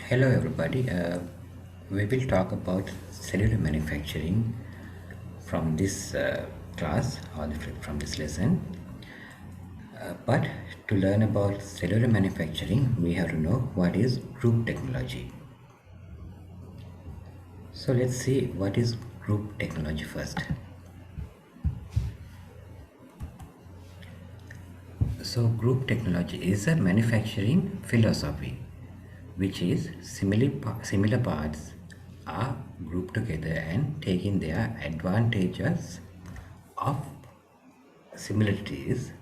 Hello everybody. We will talk about cellular manufacturing from this class or from this lesson. But to learn about cellular manufacturing, we have to know what is group technology. So let's see what is group technology first. So group technology is a manufacturing philosophy which is similar parts are grouped together and taking their advantages of similarities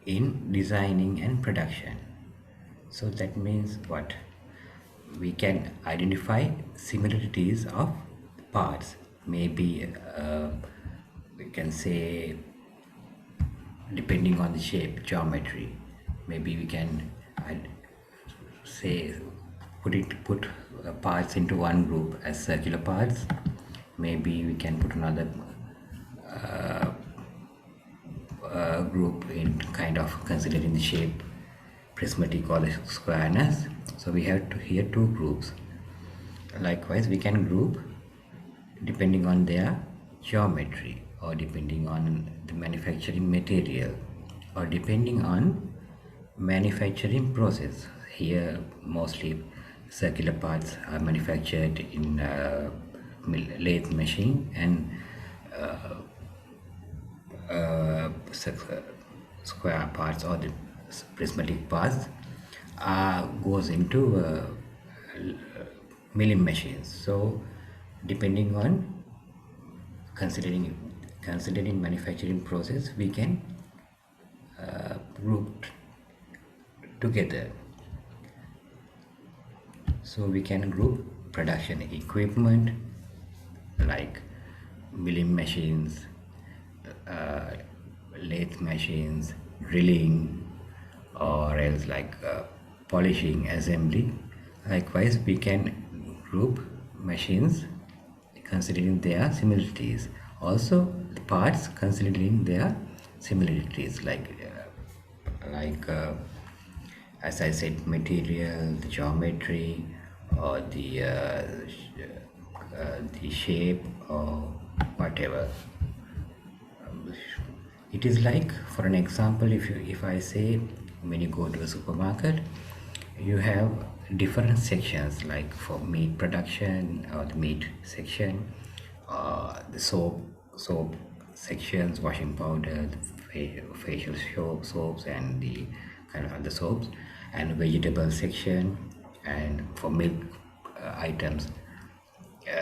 in designing and production. So that means what? We can identify similarities of parts. Maybe we can say depending on the shape, geometry. Maybe we can say put parts into one group as circular parts. Maybe we can put another group in kind of considering the shape prismatic or the squareness. So we have here two groups. Likewise, we can group depending on their geometry or depending on the manufacturing material or depending on manufacturing process. Here mostly circular parts are manufactured in lathe machine, and square parts or the prismatic parts goes into milling machines. So depending on considering manufacturing process, we can group together. So we can group production equipment like milling machines, lathe machines, drilling, or else like polishing, assembly. Likewise, we can group machines considering their similarities. Also, the parts considering their similarities, as I said, material, the geometry, or the shape, or whatever. It is like, for an example, if I say when you go to a supermarket, you have different sections, like for meat production or the meat section, the soap sections, washing powder, the facial soaps, and the kind of other soaps, and vegetable section, and for milk items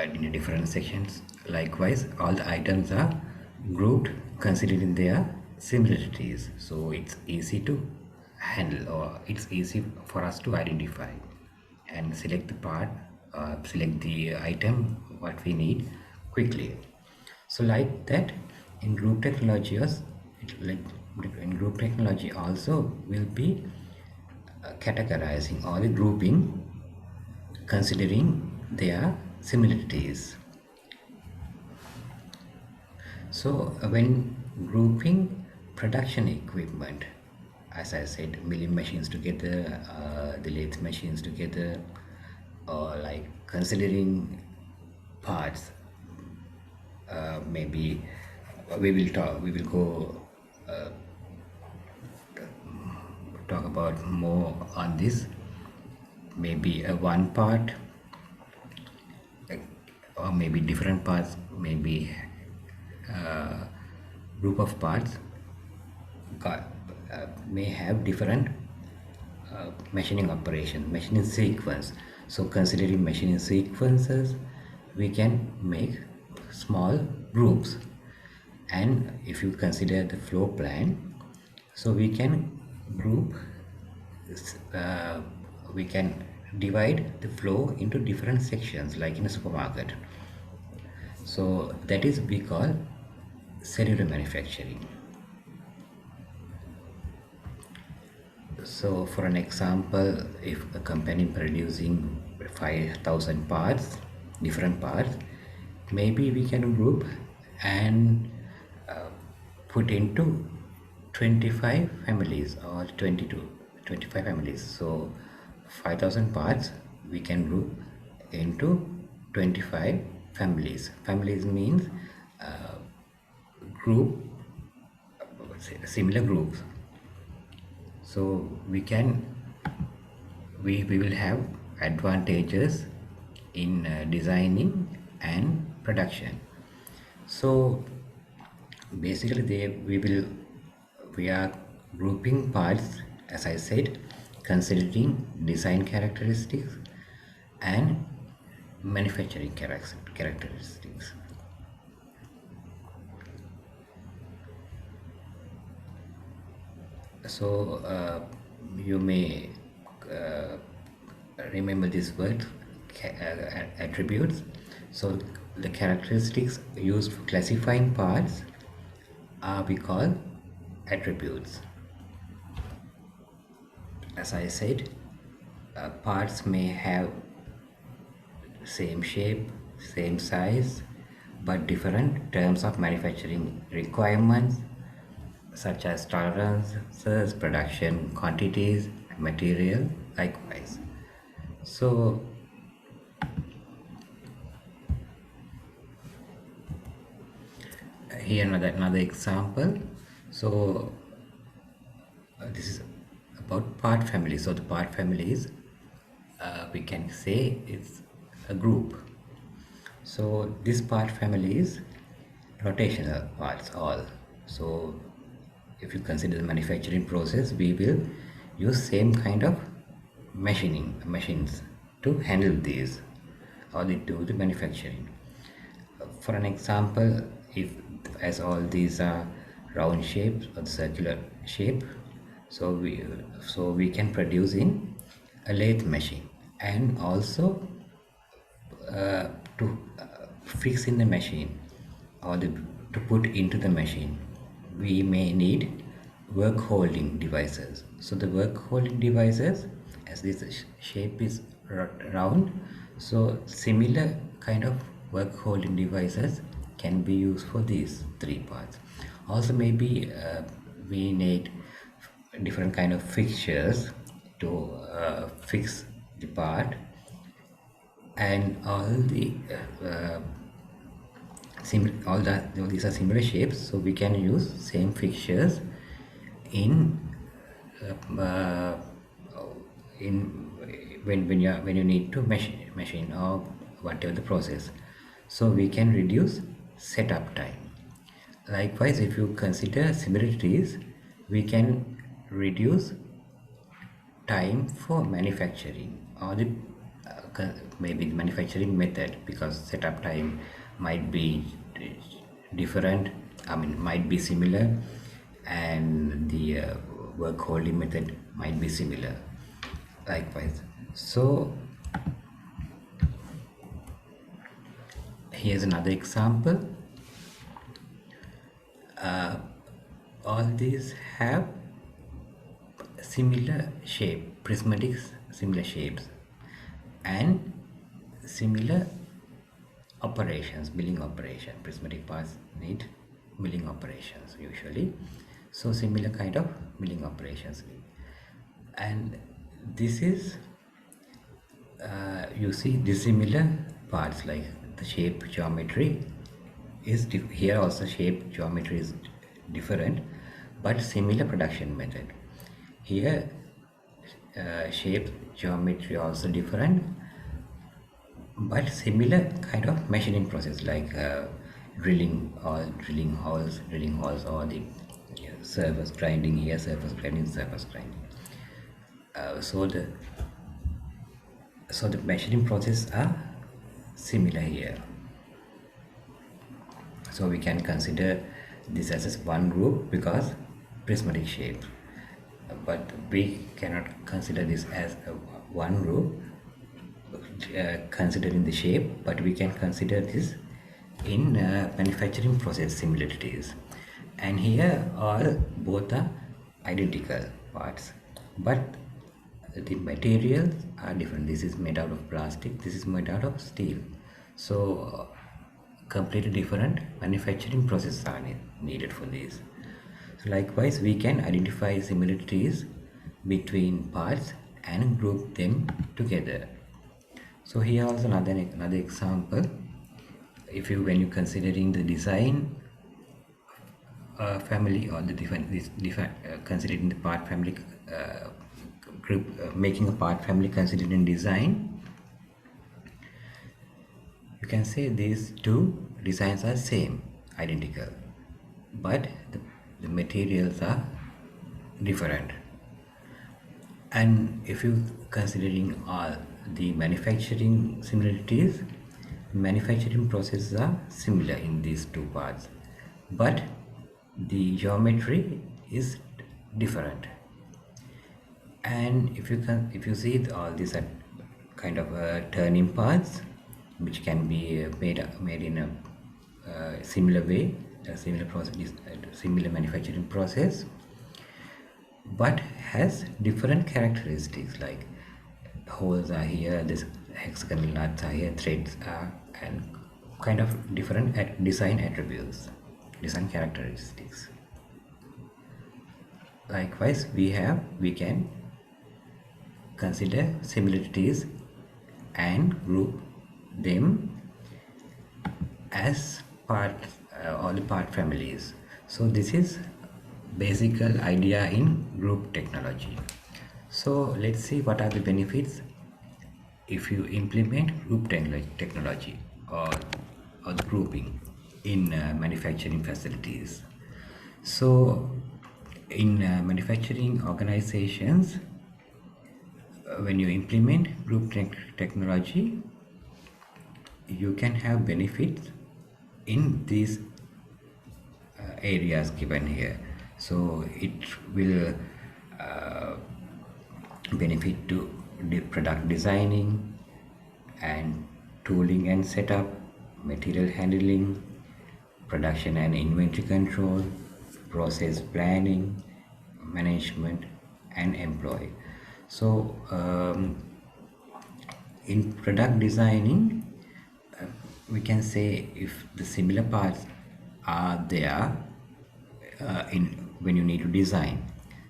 in different sections. Likewise, all the items are grouped considering their similarities, so it's easy to handle, or it's easy for us to identify and select the part, select the item what we need quickly. So like that, in group technology, in group technology also will be categorizing or the grouping considering their similarities. So when grouping production equipment, as I said, milling machines together, the lathe machines together, or like considering parts, maybe we will go talk about more on this. Maybe one part, or maybe different parts, maybe group of parts may have different machining operation, machining sequence. So considering machining sequences, we can make small groups. And if you consider the flow plan, so we can group, we can divide the flow into different sections like in a supermarket. So that is we call cellular manufacturing. So for an example, if a company producing 5,000 parts, different parts, maybe we can group and put into 25 families or 20 to 25 families. So 5,000 parts we can group into 25 families. Families means group, similar groups. So we will have advantages in designing and production. So basically we are grouping parts, as I said, considering design characteristics and manufacturing characteristics. So you may uh, remember this word, attributes. So the characteristics used for classifying parts are we call attributes. As I said, parts may have same shape, same size, but different terms of manufacturing requirements such as tolerances, production quantities, material likewise. So here another example. So this is about part family. So the part family is we can say it's a group. So this part family is rotational parts all. So if you consider the manufacturing process, we will use same kind of machines to handle these or they do the manufacturing. For an example, if as all these are round shapes or circular shape, so we can produce in a lathe machine, and also to fix in the machine or to put into the machine, we may need work holding devices. So the work holding devices, as this shape is round, so similar kind of work holding devices can be used for these three parts. Also maybe we need different kind of fixtures to fix the part, and all these are similar shapes, so we can use same fixtures in uh, in when you need to machine or whatever the process, so we can reduce setup time. Likewise, if you consider similarities, we can reduce time for manufacturing or the maybe the manufacturing method, because setup time might be different, I mean might be similar, and the work holding method might be similar likewise. So here's another example. All these have similar shape, prismatic similar shapes, and similar operations, milling operation. Prismatic parts need milling operations usually, so similar kind of milling operations. And this is you see dissimilar parts, like the shape geometry is here also shape geometry is different, but similar production method. Here shape geometry also different, but similar kind of machining process, like drilling holes, or the surface grinding here, surface grinding. So the machining process are similar here. So we can consider this as one group because prismatic shape, but we cannot consider this as one group considering the shape, but we can consider this in manufacturing process similarities. And here all both are identical parts, but the materials are different. This is made out of plastic, this is made out of steel, so completely different manufacturing processes are needed for this. So likewise, we can identify similarities between parts and group them together. So here also another example. If you when you considering the design family, or the considering the part family group, making a part family considering design, you can say these two designs are same, identical, but the materials are different. And if you considering all the manufacturing similarities, manufacturing processes are similar in these two parts, but the geometry is different. And if you see all these are kind of turning parts, which can be made in a similar way, a similar process, similar manufacturing process, but has different characteristics, like holes are here, this hexagonal nuts are here, threads are, and kind of different design attributes, design characteristics. Likewise, we can consider similarities and group them as part all the part families. So this is basic idea in group technology. So let's see what are the benefits if you implement group technology, or the grouping in manufacturing facilities. So in manufacturing organizations, when you implement group technology, you can have benefits in these areas given here. So it will benefit to the product designing and tooling and setup, material handling, production and inventory control, process planning, management, and employee. So in product designing, we can say if the similar parts are there in when you need to design.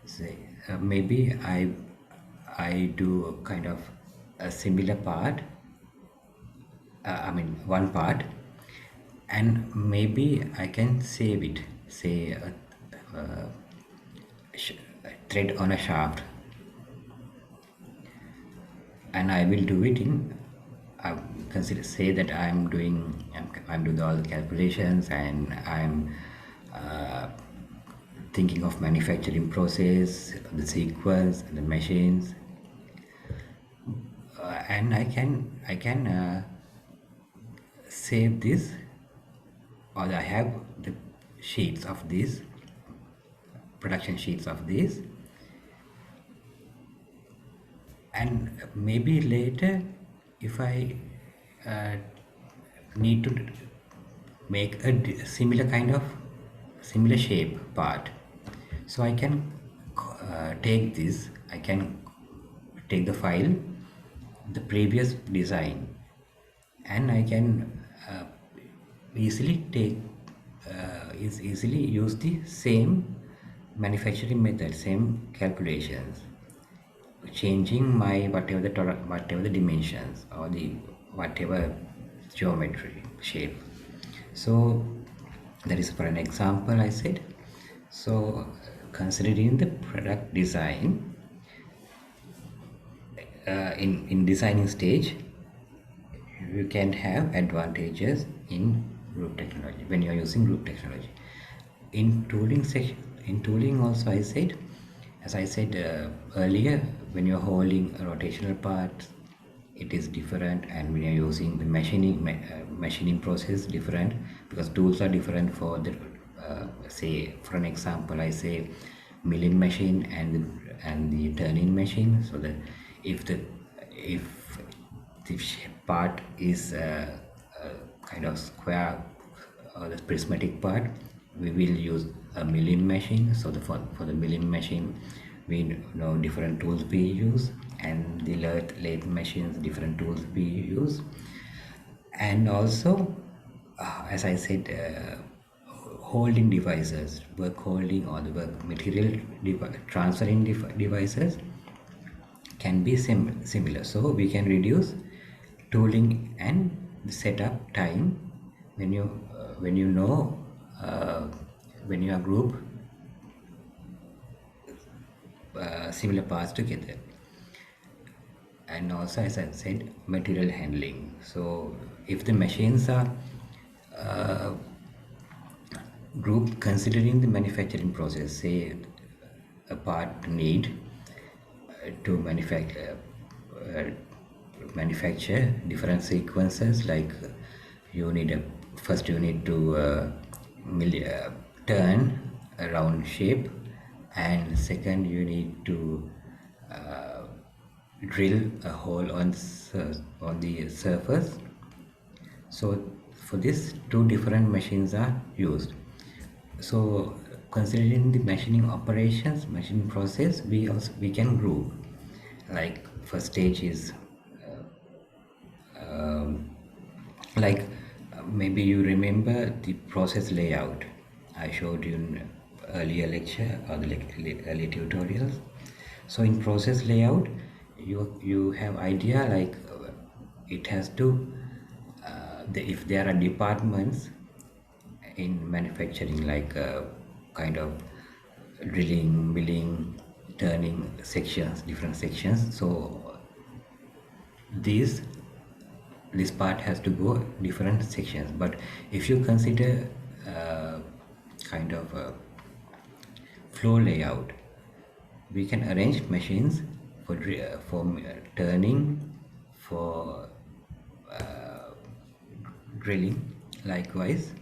Say maybe I do kind of a similar part, one part, and maybe I can save it, say a thread on a shaft, and I will do it in consider say that I'm doing all the calculations, and I'm thinking of manufacturing process, the sequence, and the machines, and I can save this, or I have the sheets of this, production sheets of this, and maybe later if I need to make a similar kind of similar shape part, so I can take this, I can take the file, the previous design, and I can easily easily use the same manufacturing method, same calculations, changing my whatever the dimensions, or the whatever geometry shape. So that is for an example I said. So considering the product design, in designing stage, you can have advantages in group technology when you are using group technology. In tooling section, in tooling also I said, as I said earlier, when you are holding a rotational part, it is different, and when you are using the machining process, different, because tools are different for the say for an example I say milling machine and the turning machine. So that if the part is kind of square, or the prismatic part, we will use a milling machine. So for the milling machine, we know different tools we use, and the lathe machines, different tools we use. And also as I said, holding devices, work holding, or the work material transferring devices can be similar. So we can reduce tooling and the setup time when you know when you are group similar parts together. And also, as I said, material handling. So if the machines are uh, grouped considering the manufacturing process, say a part need to manufacture different sequences, like you need a first you need to turn a round shape, and second you need to uh, drill a hole on the surface. So for this, two different machines are used. So considering the machining operations, machining process, we can group. Like first stage is like maybe you remember the process layout I showed you in earlier lecture or the earlier tutorials. So in process layout, you have idea like it has to if there are departments in manufacturing, like kind of drilling, milling, turning sections, different sections. So these this part has to go different sections. But if you consider kind of a flow layout, we can arrange machines for turning, for drilling, likewise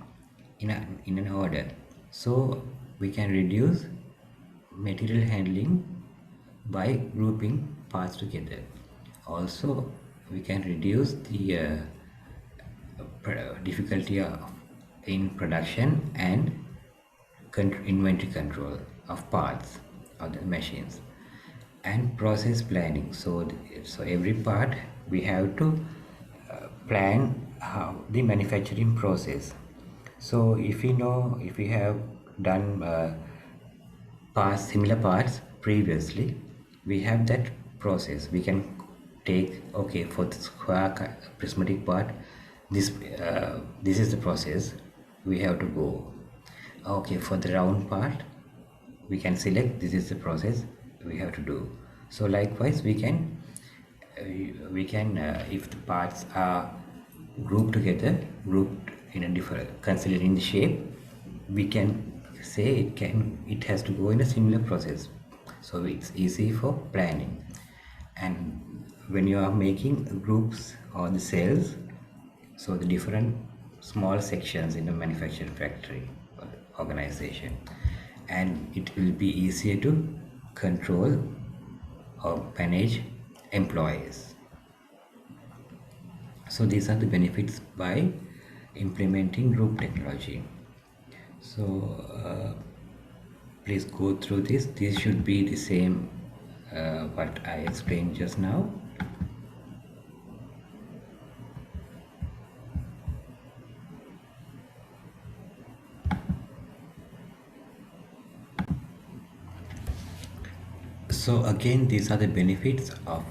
in an order. So we can reduce material handling by grouping parts together. Also, we can reduce the difficulty in production and inventory control of parts of the machines, and process planning. So every part we have to plan how the manufacturing process. So if we know, if we have done similar parts previously, we have that process. We can take, okay, for the square prismatic part, this is the process we have to go. Okay, for the round part, we can select this is the process we have to do. So likewise, we can if the parts are grouped together, grouped in a different, considering the shape, we can say it has to go in a similar process. So it's easy for planning. And when you are making groups or the cells, so the different small sections in the manufacturing factory or organization, and it will be easier to control or manage employees. So these are the benefits by implementing group technology. So please go through this. This should be the same what I explained just now. So again, these are the benefits of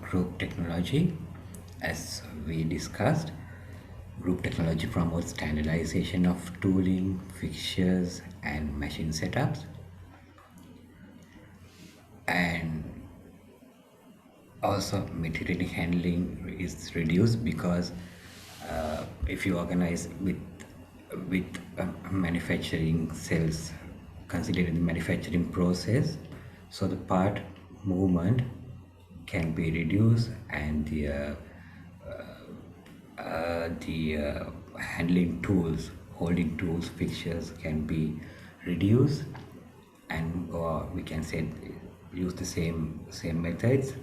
group technology. As we discussed, group technology promotes standardization of tooling, fixtures, and machine setups. And also material handling is reduced because if you organize with manufacturing cells, considering the manufacturing process, so the part movement can be reduced, and the handling tools, holding tools, fixtures can be reduced, and we can say use the same methods.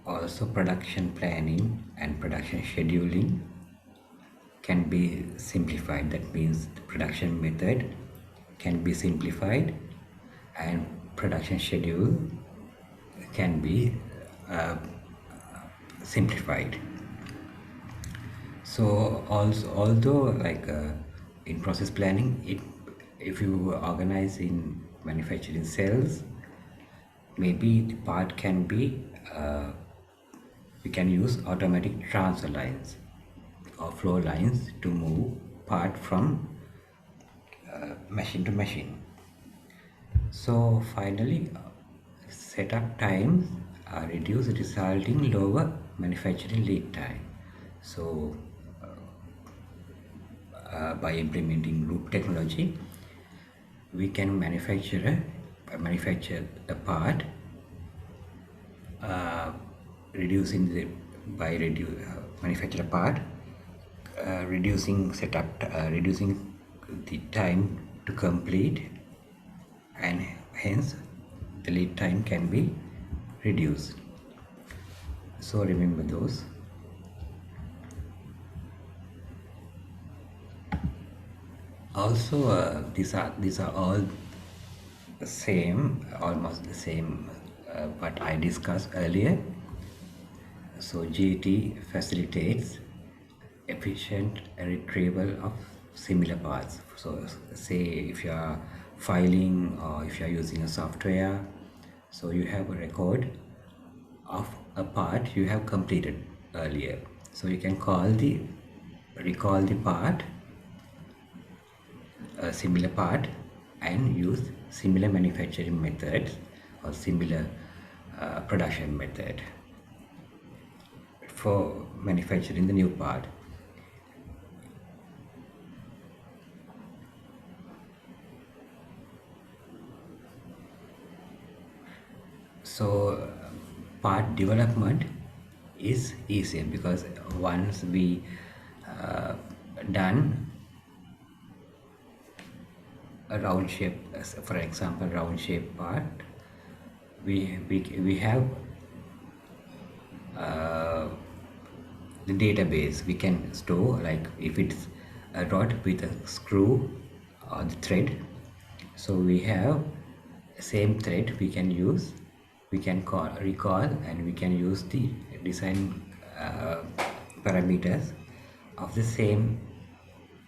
Also, production planning and production scheduling can be simplified. That means the production method can be simplified, and production schedule can be simplified. So also, although like in process planning, if you organize in manufacturing cells, maybe the part can be we can use automatic transfer lines or flow lines to move part from machine to machine. So finally, setup times are reduced, resulting lower manufacturing lead time. So by implementing loop technology, we can manufacture a part, reducing the by manufacture a part, reducing the time to complete, and hence the lead time can be reduced. So remember those. Also, these are all the same, almost the same, what I discussed earlier. So GT facilitates efficient retrieval of similar parts. So say if you are filing or if you are using a software, so you have a record of a part you have completed earlier. So you can recall the part, a similar part, and use similar manufacturing methods or similar production method for manufacturing the new part. So part development is easier because once we done a round shape, for example round shape part, we have the database. We can store, like if it's a rod with a screw or the thread, so we have same thread we can use, we can recall, and we can use the design parameters of the same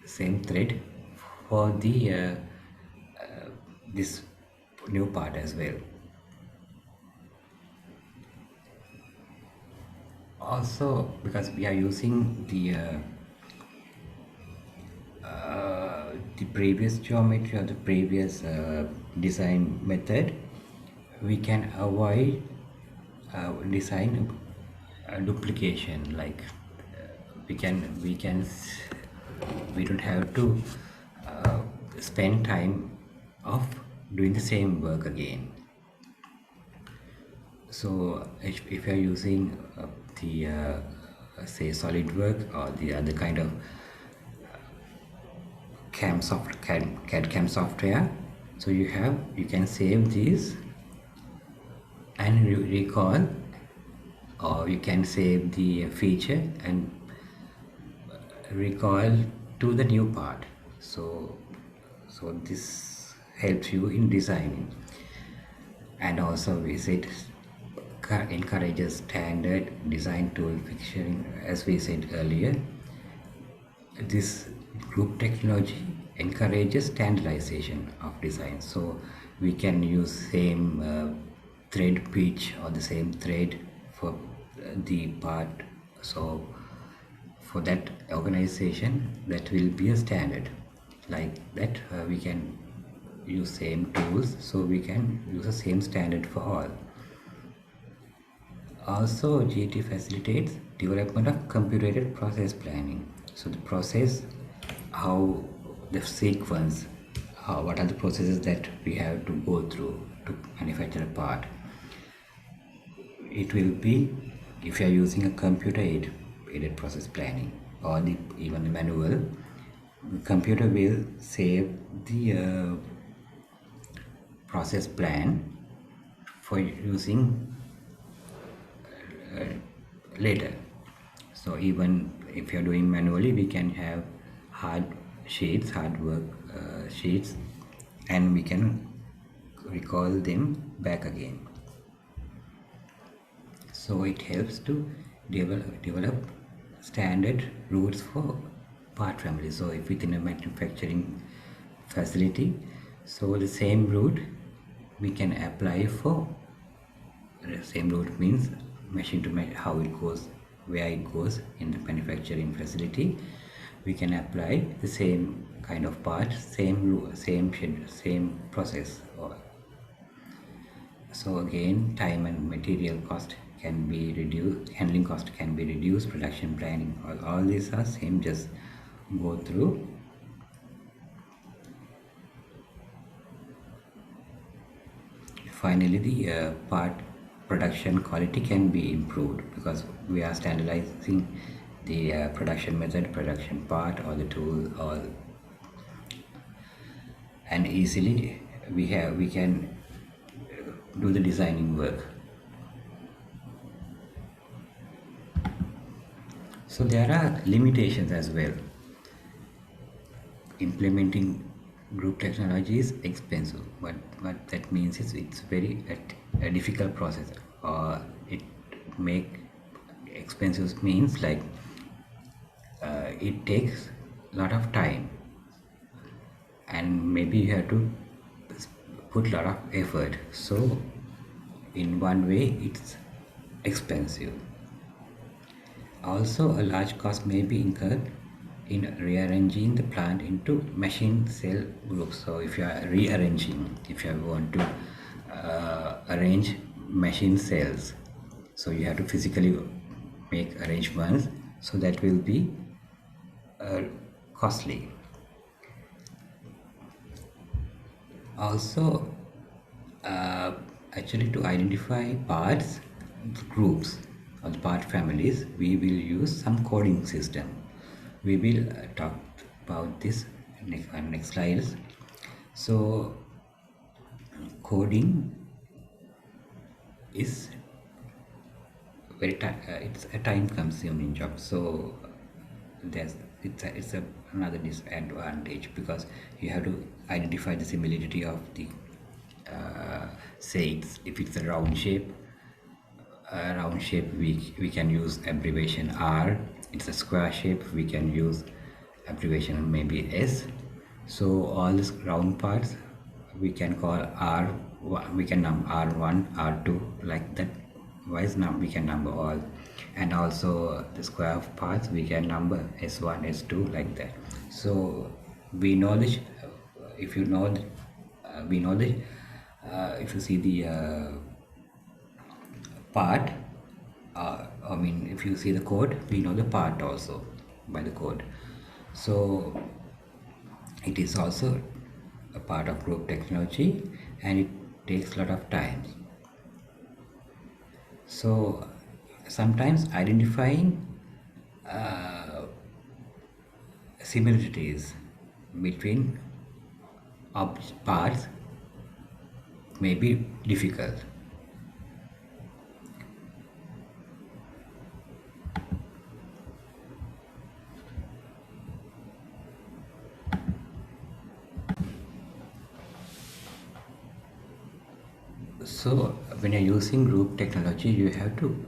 thread for the this new part as well. Also, because we are using the previous geometry or the previous design method, we can avoid design duplication. Like we don't have to spend time of doing the same work again. So if you are using the say SolidWorks or the other kind of CAD CAM software, so you can save these and recall, or you can save the feature and recall to the new part. So this helps you in designing, and also it encourages standard design tool fixturing. As we said earlier, this group technology encourages standardization of design, so we can use same thread pitch or the same thread for the part. So for that organization, that will be a standard. Like that, we can use same tools, so we can use the same standard for all. Also, GT facilitates development of computer-aided process planning. So the process, how the sequence, what are the processes that we have to go through to manufacture a part. It will be, if you are using a computer-aided process planning or even the manual, the computer will save the process plan for using later. So even if you're doing manually, we can have hard work sheets, and we can recall them back again. So it helps to develop standard routes for part family. So if within a manufacturing facility, so the same route we can apply for same route means machine to how it goes, where it goes in the manufacturing facility. We can apply the same kind of part, same process. So again, time and material cost can be reduced, handling cost can be reduced, production planning, all these are same, just go through. Finally, the part production quality can be improved because we are standardizing the production method, production part, or the tool, or and easily we can do the designing work. So there are limitations as well. Implementing group technology is expensive. What that means is it's very a difficult process, or it make expensive means like it takes a lot of time, and maybe you have to put a lot of effort. So in one way it's expensive. Also, a large cost may be incurred in rearranging the plant into machine cell groups. So if you are rearranging, if you want to arrange machine cells, so you have to physically make arrangements, so that will be costly. Also, actually, to identify parts groups or the part families, we will use some coding system. We will talk about this next slides. So coding is it's a time consuming job. So there's it's another disadvantage, because you have to identify the similarity of the say if it's a round shape, we can use abbreviation R. It's a square shape, we can use abbreviation maybe S. So all these round parts we can call R. We can number R1, R2, like that wise number we can number all. And also the square parts we can number S1, S2, like that. So we know this. If you know we know the if you see the part, I mean if you see the code, we know the part also by the code. So it is also a part of group technology, and it takes a lot of time. So sometimes identifying similarities between parts may be difficult. So when you're using group technology, you have to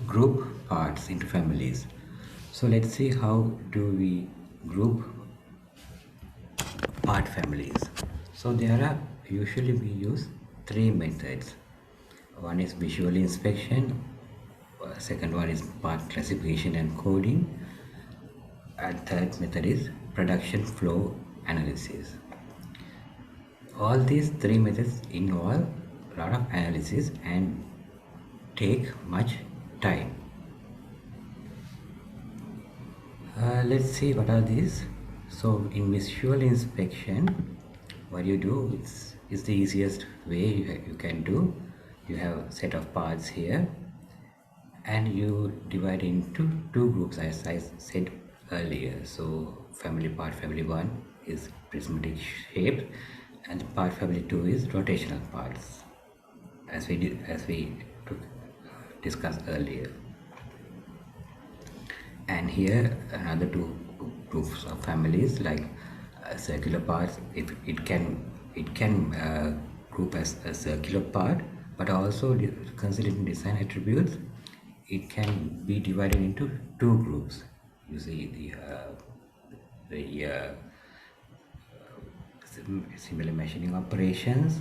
group parts into families. So let's see how do we group part families. So there are usually we use three methods. One is visual inspection, second one is part classification and coding, and third method is production flow analysis. All these three methods involve a lot of analysis and take much time. Let's see what are these. So in visual inspection, what you do is the easiest way you can do. You have a set of parts here, and you divide into two groups as I said earlier. So family part family 1 is prismatic shape, and part family 2 is rotational parts, as we discussed earlier. And here another two groups of families, like circular parts. If it can group as a circular part, but also considering design attributes, it can be divided into two groups. You see the similar machining operations,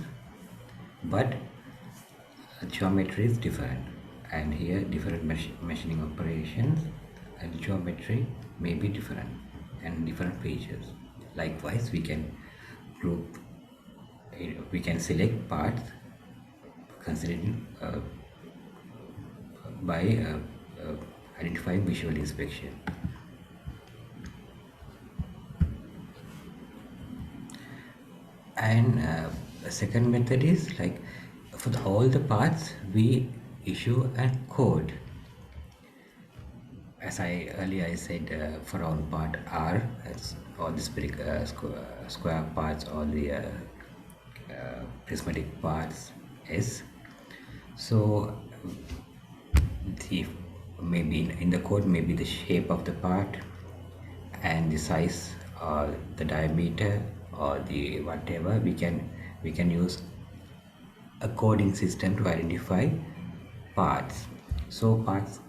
but geometry is different, and here different machining operations and geometry may be different and different features. Likewise, we can group, we can select parts considering by identifying visual inspection. And the second method is like for all the parts we issue a code. As I earlier I said, for round part R, all the square parts, all the prismatic parts S. So the maybe in the code, maybe the shape of the part and the size or the diameter or the whatever, we can use a coding system to identify parts. So parts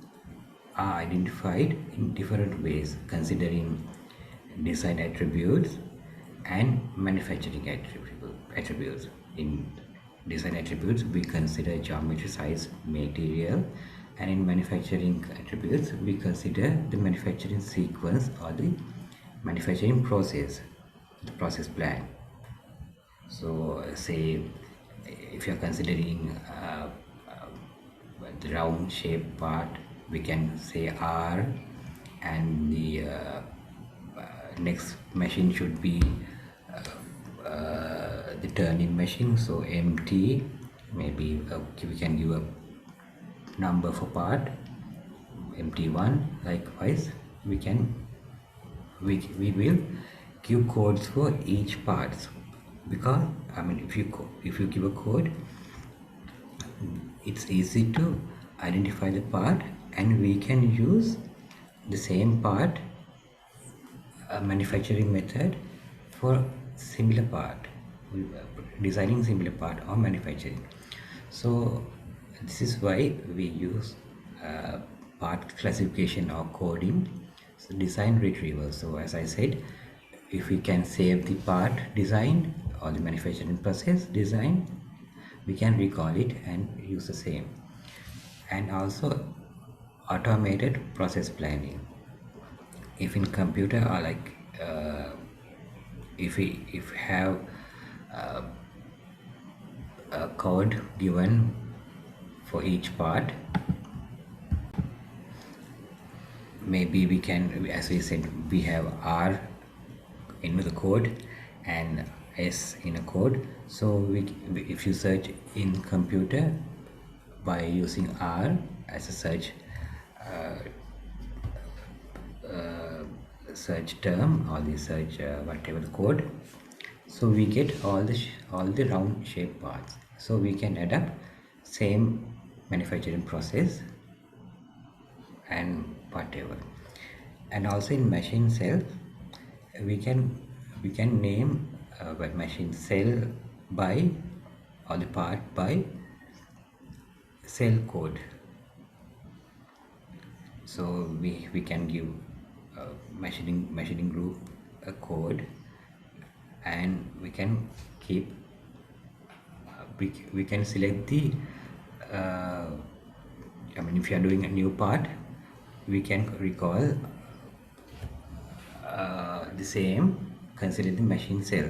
are identified in different ways considering design attributes and manufacturing attributes. In design attributes we consider geometry, size, material, and in manufacturing attributes we consider the manufacturing sequence or the manufacturing process, the process plan. So say if you are considering the round shape part, we can say R, and the next machine should be the turning machine, so MT. Maybe we can give a number for part MT1. Likewise, we will give codes for each parts, because I mean if you give a code, it's easy to identify the part, and we can use the same part manufacturing method for similar part, designing similar part or manufacturing. So this is why we use part classification or coding, so design retrieval. So as I said, if we can save the part design or the manufacturing process design, we can recall it and use the same. And also automated process planning. If in computer or like if we have a code given for each part, maybe we can, as we said, we have R in the code and S in a code. So if you search in computer by using R as a search search term or the search whatever the code, so we get all the round shape parts. So we can adapt same manufacturing process and whatever. And also in machine cell, we can name machine cell by, or the part by, cell code. So we can give machining group a code, and we can keep we can select the I mean if you are doing a new part, we can recall the same, consider the machine cell.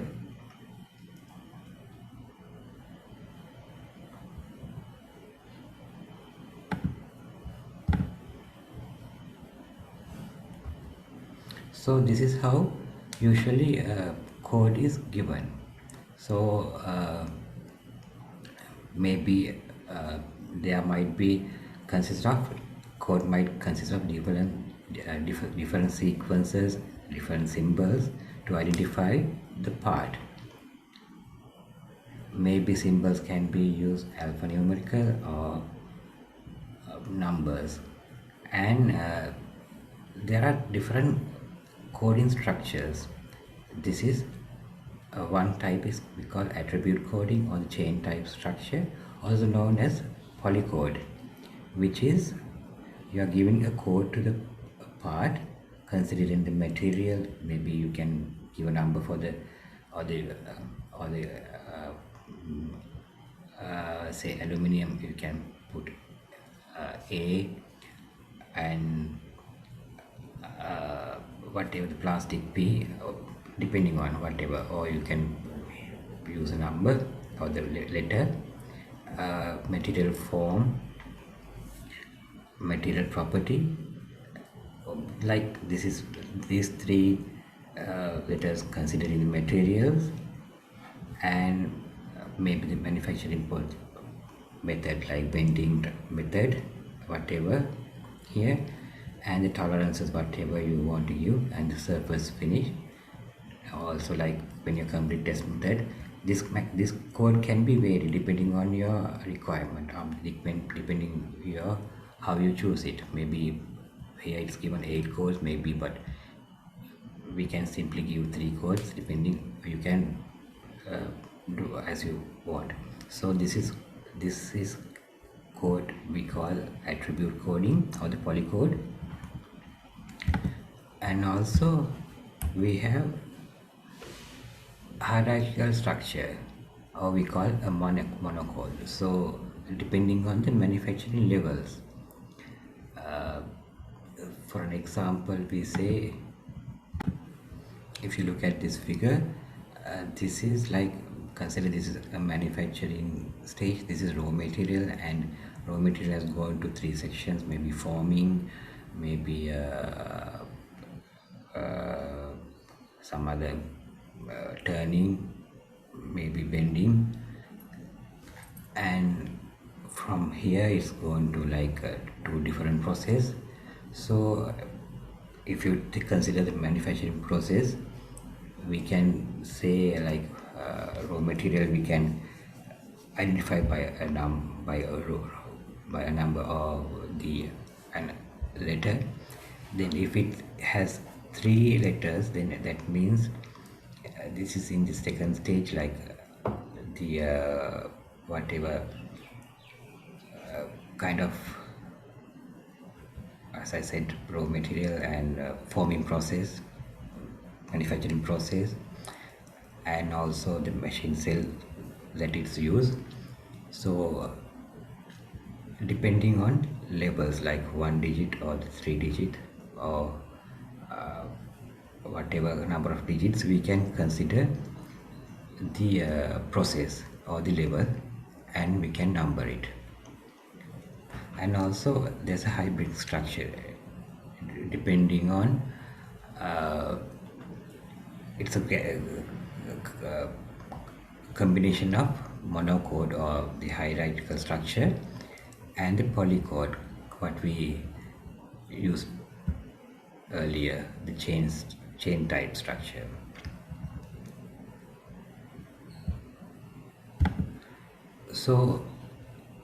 So this is how usually code is given. So maybe there might be code might consist of different sequences, different symbols to identify the part. Maybe symbols can be used alphanumerical or numbers, and there are different coding structures. This is one type is we call attribute coding or the chain type structure, also known as polycode, which is you are giving a code to the part considering the material. Maybe you can give a number for the say aluminum, you can put A, and whatever the plastic P, depending on whatever, or you can use a number or the letter. Material form, material property, like this is these three letters considered in the materials, and maybe the manufacturing method like bending method, whatever here, and the tolerances whatever you want to use, and the surface finish. Also, like when you complete test method, this code can be varied depending on your requirement, depending your how you choose it. Maybe here it's given 8 codes maybe, but we can simply give 3 codes depending. You can do as you want. So this is code we call attribute coding or the polycode. And also we have hierarchical structure, or we call a monocode. So depending on the manufacturing levels, for an example, we say, if you look at this figure, this is like, consider this is a manufacturing stage. This is raw material, and raw material has gone to 3 sections, maybe forming, maybe some other turning, maybe bending, and from here it's going to like 2 different process. So if you consider the manufacturing process, we can say like raw material we can identify by a by a number of the an letter. Then if it has 3 letters, then that means this is in the second stage, like the whatever kind of, as I said, raw material and forming process, manufacturing process, and also the machine cell that it's used. So depending on labels like 1 digit or 3 digit, or whatever number of digits, we can consider the process or the label, and we can number it. And also there's a hybrid structure, depending on it's a combination of monocode or the hierarchical structure and the polycode, what we used earlier, the chain type structure. So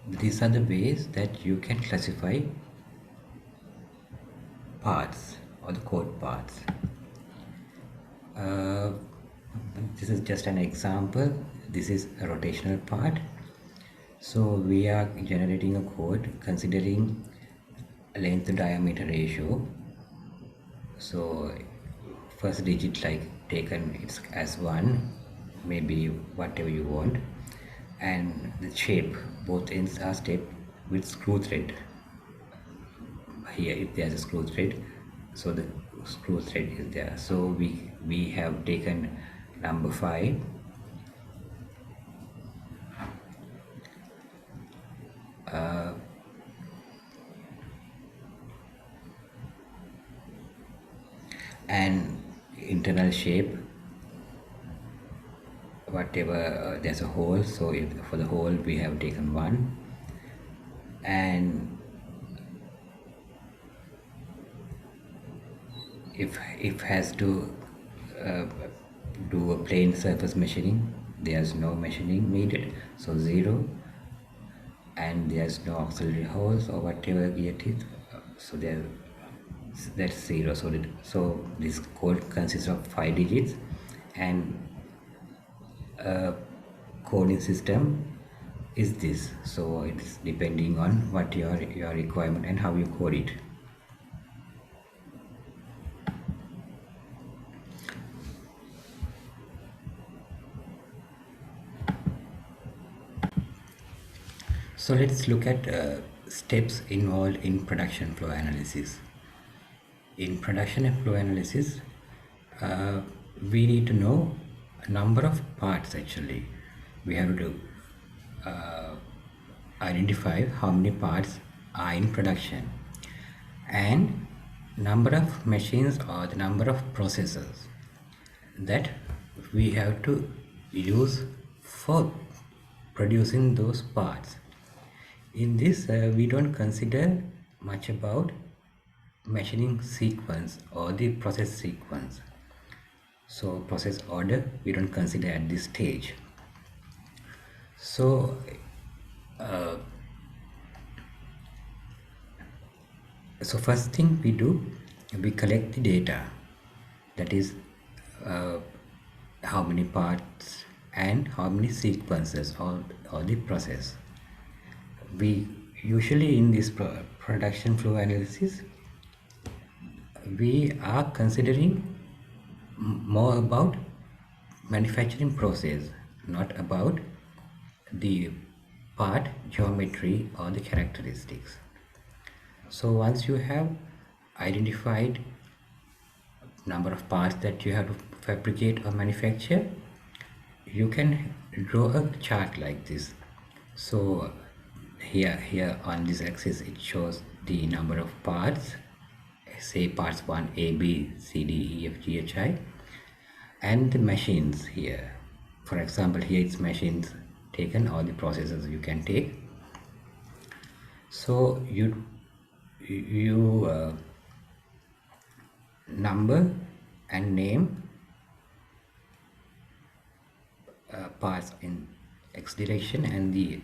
these are the ways that you can classify parts or the code parts. This is just an example. This is a rotational part. So we are generating a code considering length to diameter ratio. So first digit like taken it's as 1, maybe whatever you want, and the shape, both ends are stepped with screw thread. Here if there's a screw thread, so the screw thread is there. So we have taken number 5, and internal shape, whatever there's a hole, so if for the hole we have taken 1, and if has to do a plane surface machining, there's no machining needed, so 0, and there's no auxiliary holes or whatever gear teeth, so that's 0. So this code consists of 5 digits, and coding system is this. So it's depending on what your requirement and how you code it. So let's look at steps involved in production flow analysis. In production flow analysis, uh, we need to know a number of parts. Actually, we have to identify how many parts are in production, and number of machines or the number of processes that we have to use for producing those parts. In this, we don't consider much about machining sequence or the process sequence. So process order we don't consider at this stage. So first thing we do, we collect the data, that is uh, how many parts and how many sequences or the process. We usually in this production flow analysis, we are considering more about manufacturing process, not about the part geometry or the characteristics. So once you have identified number of parts that you have to fabricate or manufacture, you can draw a chart like this. So here on this axis it shows the number of parts, say parts 1 A, B, C, D, E, F, G, H, I, and the machines here. For example, here it's machines taken, or the processes you can take. So you number and name parts in X direction and the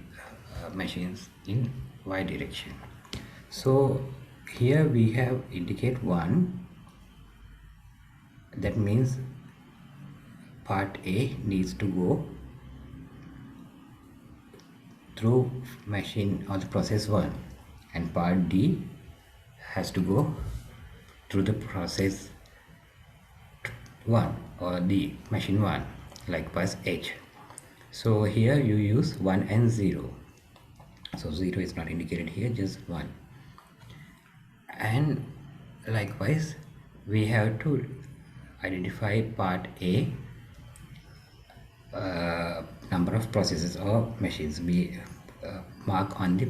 machines in Y direction. So here we have indicate 1, that means part A needs to go through machine or the process 1, and part D has to go through the process 1 or the machine 1, likewise H. So here you use 1 and 0. So 0 is not indicated here, just 1. And likewise we have to identify part A, number of processes or machines we mark on the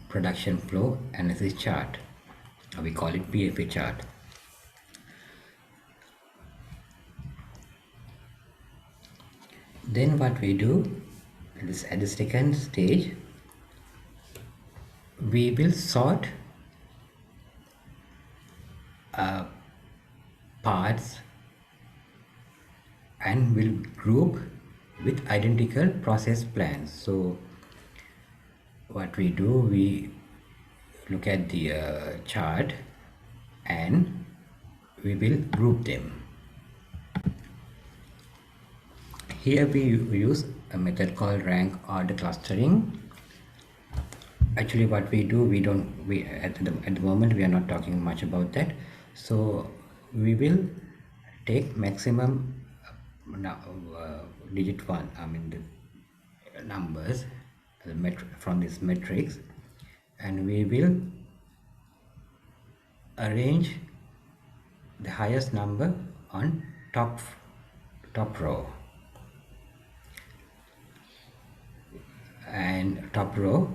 production flow analysis chart. We call it PFA chart. Then what we do is, at the second stage, we will sort parts and will group with identical process plans. So what we do, we look at the chart and we will group them. Here we use a method called rank order clustering. Actually what we do, at the moment we are not talking much about that. So we will take maximum digit 1, I mean the numbers from this matrix, and we will arrange the highest number on top row, and top row,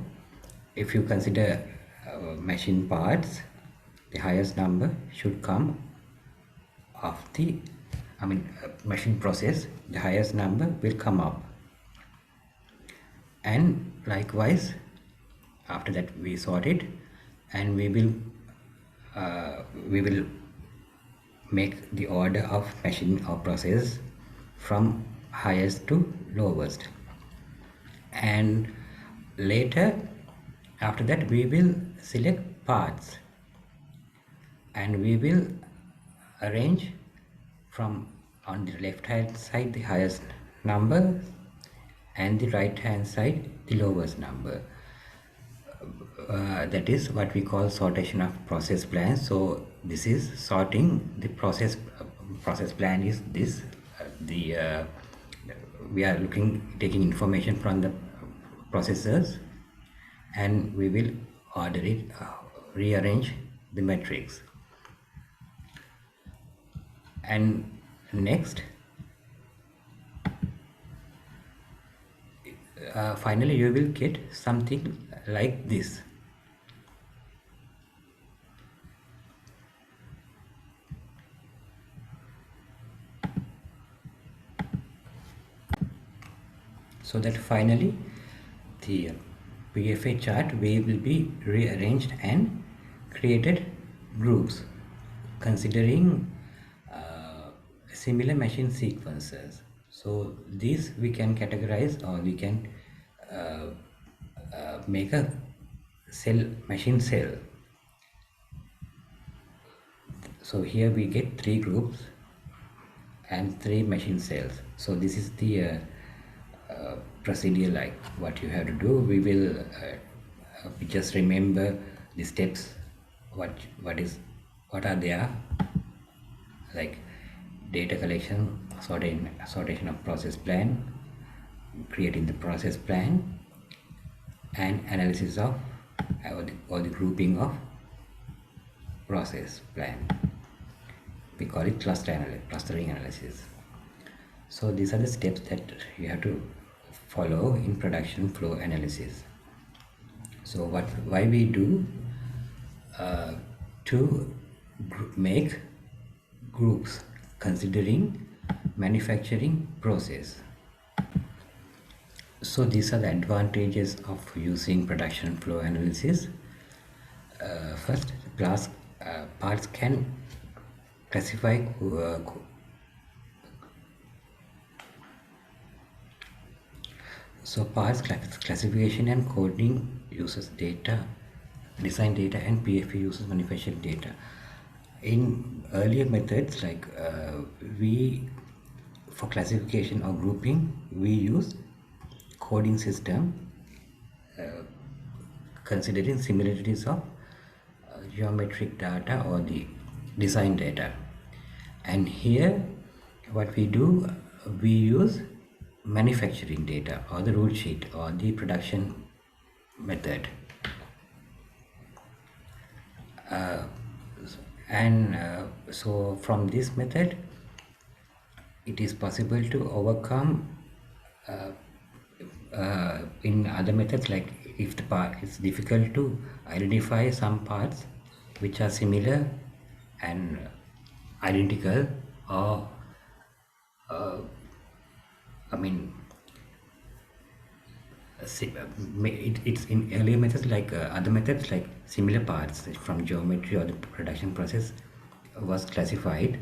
if you consider machine parts, the highest number should come of the machine process, the highest number will come up. And likewise after that we sort it, and we will make the order of machine or process from highest to lowest. And later after that we will select parts and we will arrange from on the left hand side the highest number and the right hand side the lowest number. That is what we call sortation of process plan. So this is sorting the process plan is this, we are taking information from the processors and we will order it, rearrange the matrix. And next, finally you will get something like this. So that finally the PFA chart will be rearranged and created groups considering similar machine sequences. So these we can categorize, or we can make a machine cell. So here we get 3 groups and 3 machine cells. So this is the procedure, like what you have to do. We will just remember the steps, what are there, like data collection, sortation of process plan, creating the process plan, and analysis of or the grouping of process plan. We call it clustering analysis. So these are the steps that you have to follow in production flow analysis. So why we do to make groups considering manufacturing process. So these are the advantages of using production flow analysis. First, parts can classify so parts classification and coding uses data, design data, and PFA uses manufacturing data. In earlier methods, like for classification or grouping, we use coding system considering similarities of geometric data or the design data. And here what we do, we use manufacturing data or the rule sheet or the production method. So from this method it is possible to overcome in other methods, like if the part is difficult to identify some parts which are similar and identical, or it's in earlier methods, like other methods like similar parts from geometry or the production process was classified,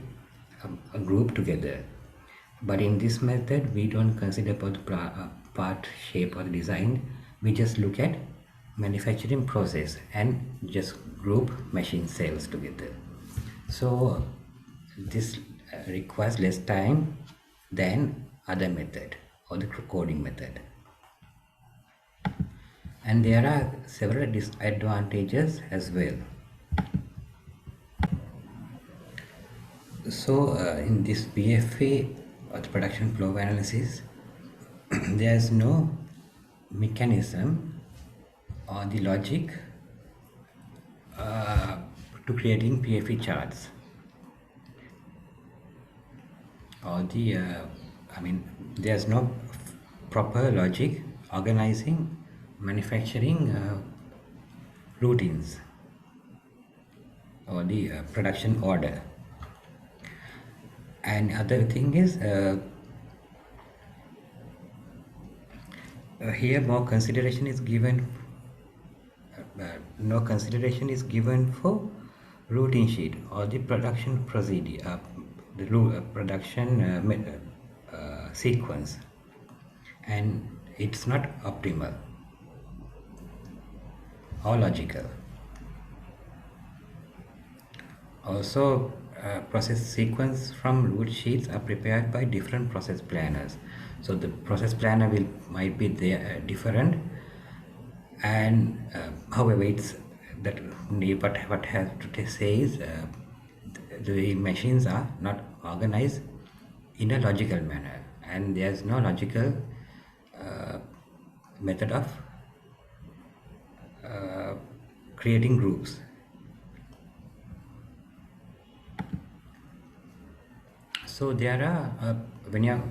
grouped together. But in this method we don't consider about the part shape or the design. We just look at manufacturing process and just group machine cells together. So this requires less time than other method or the coding method. And there are several disadvantages as well. So in this PFA or the production flow analysis, there is no mechanism or the logic to creating PFA charts, or the there's no proper logic organizing manufacturing routines or the production order. And other thing is here more consideration is given no consideration is given for routine sheet or the production procedure, the production sequence, and it's not optimal or logical. Also, process sequence from root sheets are prepared by different process planners. So the process planner might be there different, and however it's that what I have to say is the machines are not organized in a logical manner, and there's no logical method of uh, creating groups. So there are when you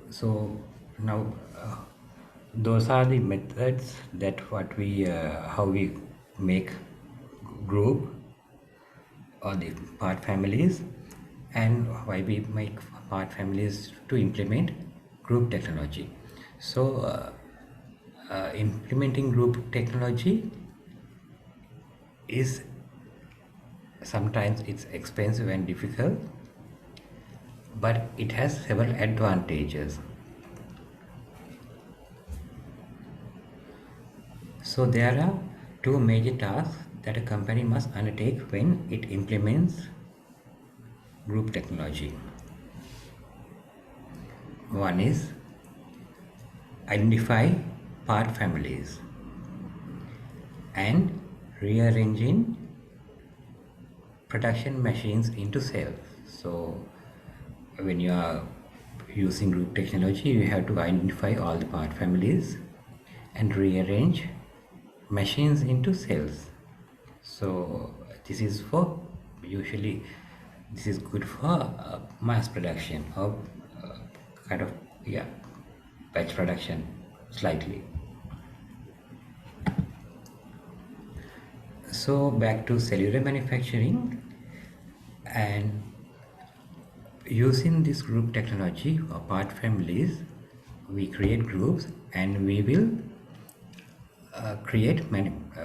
so now those are the methods that what we how we make group or the part families, and why we make part families to implement group technology. So implementing group technology is sometimes it's expensive and difficult, but it has several advantages. So there are two major tasks that a company must undertake when it implements group technology. One is identify part families and rearranging production machines into cells. So when you are using group technology, you have to identify all the part families and rearrange machines into cells. So this is for usually this is good for mass production or kind of, yeah, batch production slightly. So back to cellular manufacturing, and using this group technology or part families, we create groups and we will create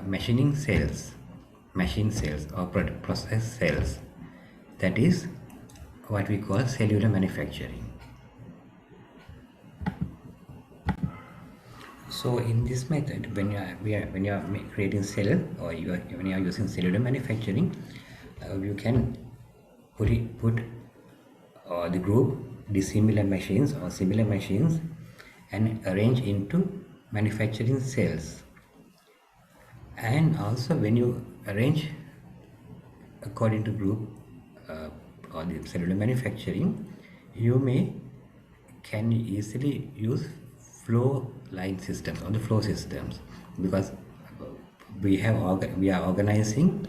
machining cells, machine cells or process cells. That is what we call cellular manufacturing. So in this method, when you are creating cell, or when you are using cellular manufacturing, you can put the group dissimilar machines or similar machines and arrange into manufacturing cells. And also when you arrange according to group or the cellular manufacturing, you can easily use flow line systems or the flow systems, because we are organizing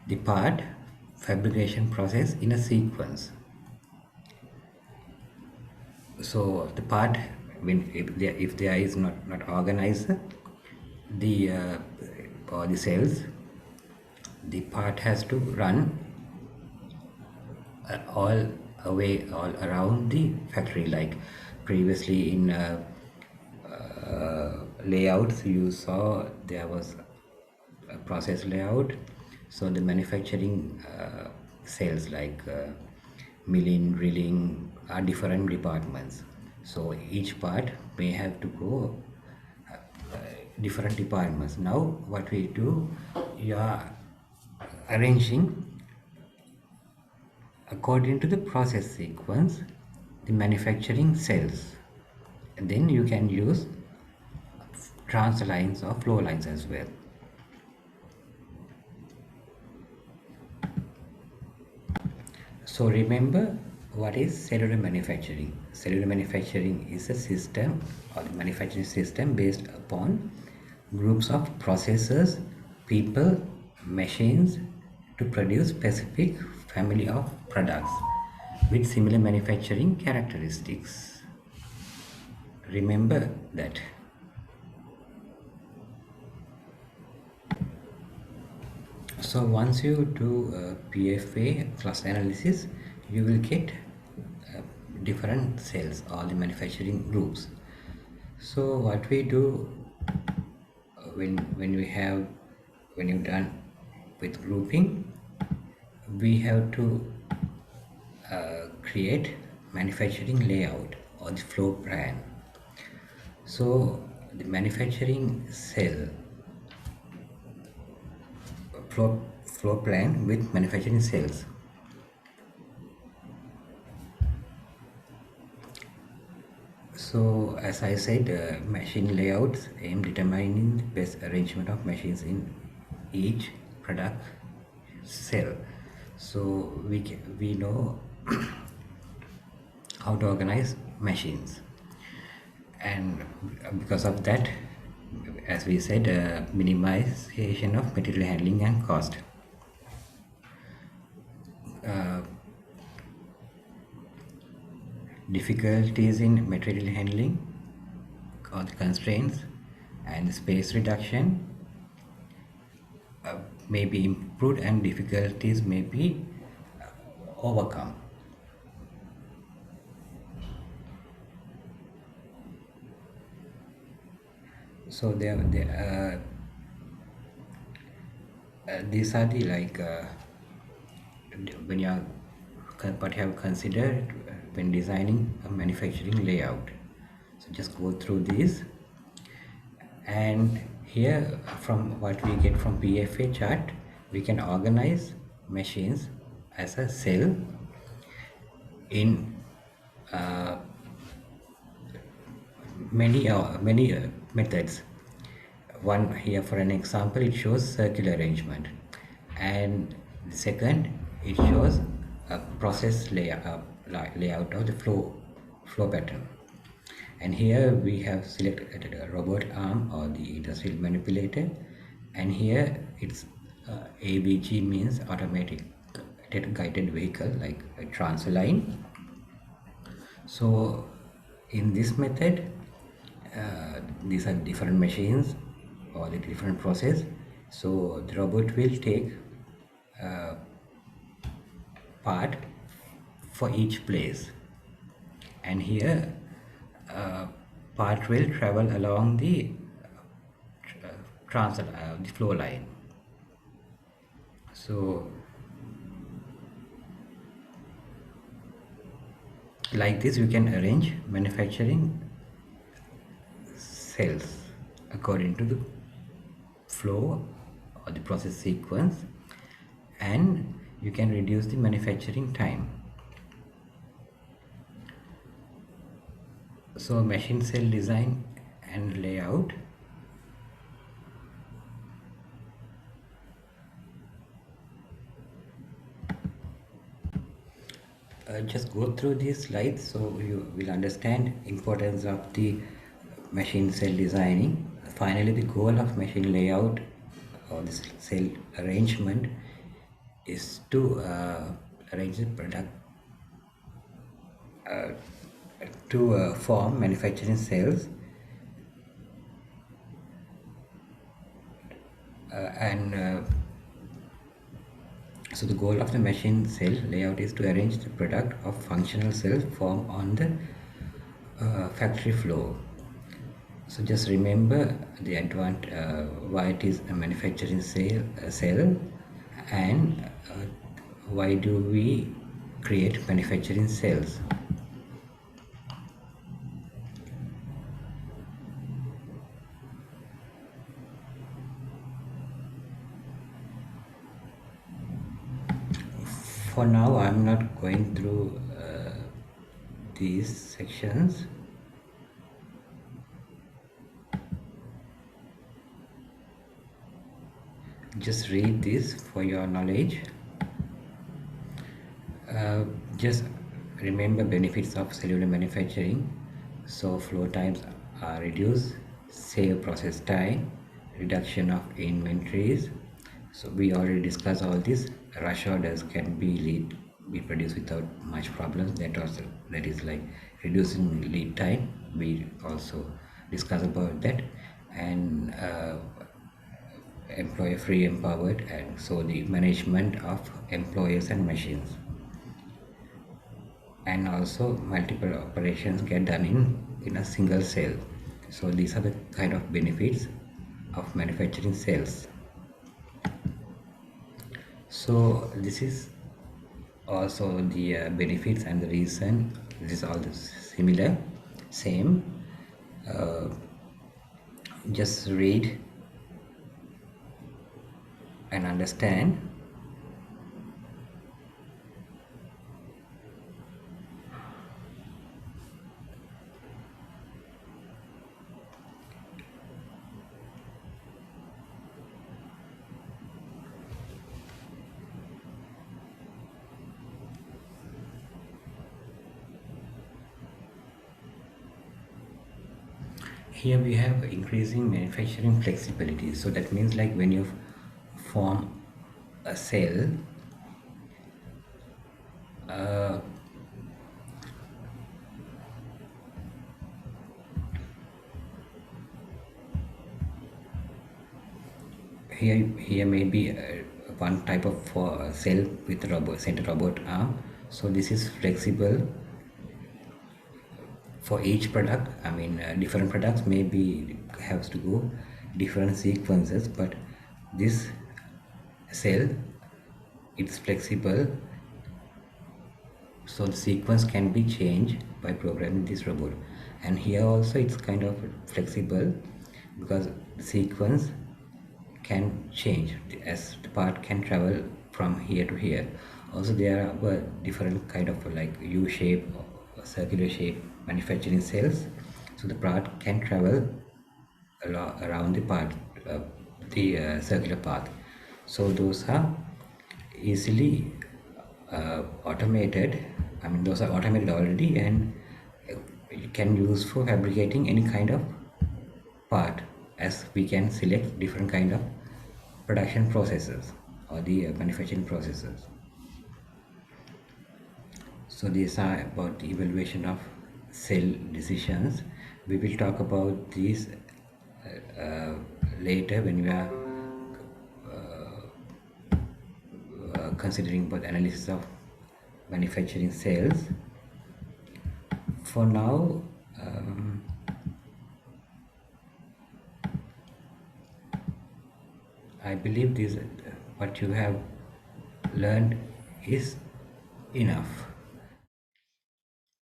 the part fabrication process in a sequence. So the part, when if there is not organized, the or the cells, the part has to run all around the factory. Like previously in layouts, you saw there was a process layout. So the manufacturing cells like milling, drilling are different departments. So each part may have to go different departments. Now what we do, you are arranging according to the process sequence the manufacturing cells, and then you can use transfer lines or flow lines as well. So remember, what is cellular manufacturing? Cellular manufacturing is a system or the manufacturing system based upon groups of processes, people, machines to produce specific family of products with similar manufacturing characteristics. Remember that. So once you do PFA cluster analysis, you will get different cells or the manufacturing groups. So what we do when you've done with grouping, we have to create manufacturing layout or the flow plan. So the manufacturing cell floor plan with manufacturing cells. So as I said, machine layouts aim determining the best arrangement of machines in each product cell. So we know how to organize machines, and because of that as we said, minimization of material handling and cost. Difficulties in material handling or the constraints and the space reduction may be improved, and difficulties may be overcome. So these are the when you are what you have considered when designing a manufacturing layout. So just go through these, and here from what we get from PFA chart, we can organize machines as a cell in many methods. One here, for an example, it shows circular arrangement, and the second, it shows a process layout of the flow pattern. And here we have selected a robot arm or the industrial manipulator, and here it's ABG means automatic guided vehicle, like a transfer line. So in this method, these are different machines or the different process. So the robot will take part for each place, and here part will travel along the the flow line. So like this we can arrange manufacturing cells according to the flow or the process sequence, and you can reduce the manufacturing time. So machine cell design and layout. Just go through these slides so you will understand importance of the machine cell designing. Finally, the goal of machine layout or the cell arrangement is to arrange the product to form manufacturing cells, so the goal of the machine cell layout is to arrange the product of functional cells formed on the factory floor. So just remember the why it is a manufacturing cell, and why do we create manufacturing cells. For now, I'm not going through these sections. Just read this for your knowledge. Just remember benefits of cellular manufacturing. So flow times are reduced, save process time, reduction of inventories. So we already discussed all this. Rush orders can be produced without much problems. That is like reducing lead time. We also discussed about that. And employer free empowered, and so the management of employers and machines, and also multiple operations get done in a single cell. So these are the kind of benefits of manufacturing cells. So this is also the benefits and the reason. This is all similar, same. Just read and understand. here we have increasing manufacturing flexibility. So that means like when you form a cell, here may be one type of cell with robot center robot arm. So this is flexible for each product. I mean, different products maybe has to go different sequences, but this cell, it's flexible, so the sequence can be changed by programming this robot. And here also it's kind of flexible because the sequence can change as the part can travel from here to here. Also there are different kind of like U shape or circular shape manufacturing cells, so the part can travel around the part, the circular path. So those are easily automated. I mean, those are automated already, and you can use for fabricating any kind of part, as we can select different kind of production processes or the manufacturing processes. So these are about the evaluation of cell decisions. We will talk about these later when we are considering about analysis of manufacturing cells. For now, I believe this what you have learned is enough.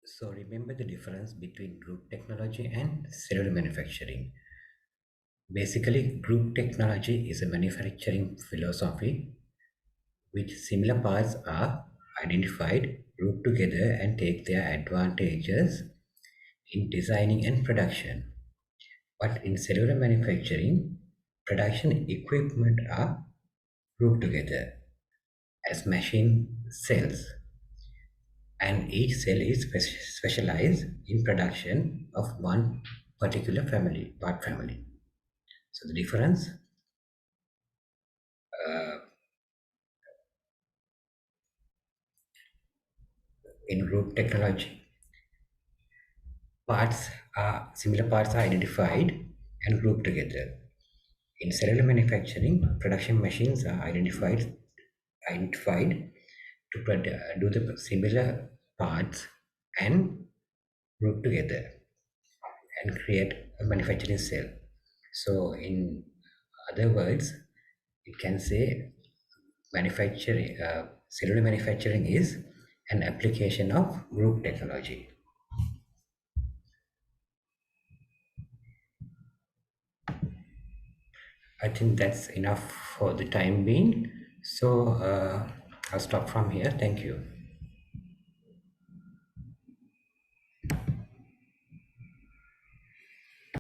So remember the difference between group technology and cellular manufacturing. Basically, group technology is a manufacturing philosophy which similar parts are identified, grouped together, and take their advantages in designing and production. But in cellular manufacturing, production equipment are grouped together as machine cells, and each cell is specialized in production of one particular family, part family. So the difference in group technology, parts similar parts are identified and grouped together. In cellular manufacturing, production machines are identified to do the similar parts and group together and create a manufacturing cell. So, in other words, you can say cellular manufacturing is an application of group technology. I think that's enough for the time being. So, I'll stop from here. Thank you.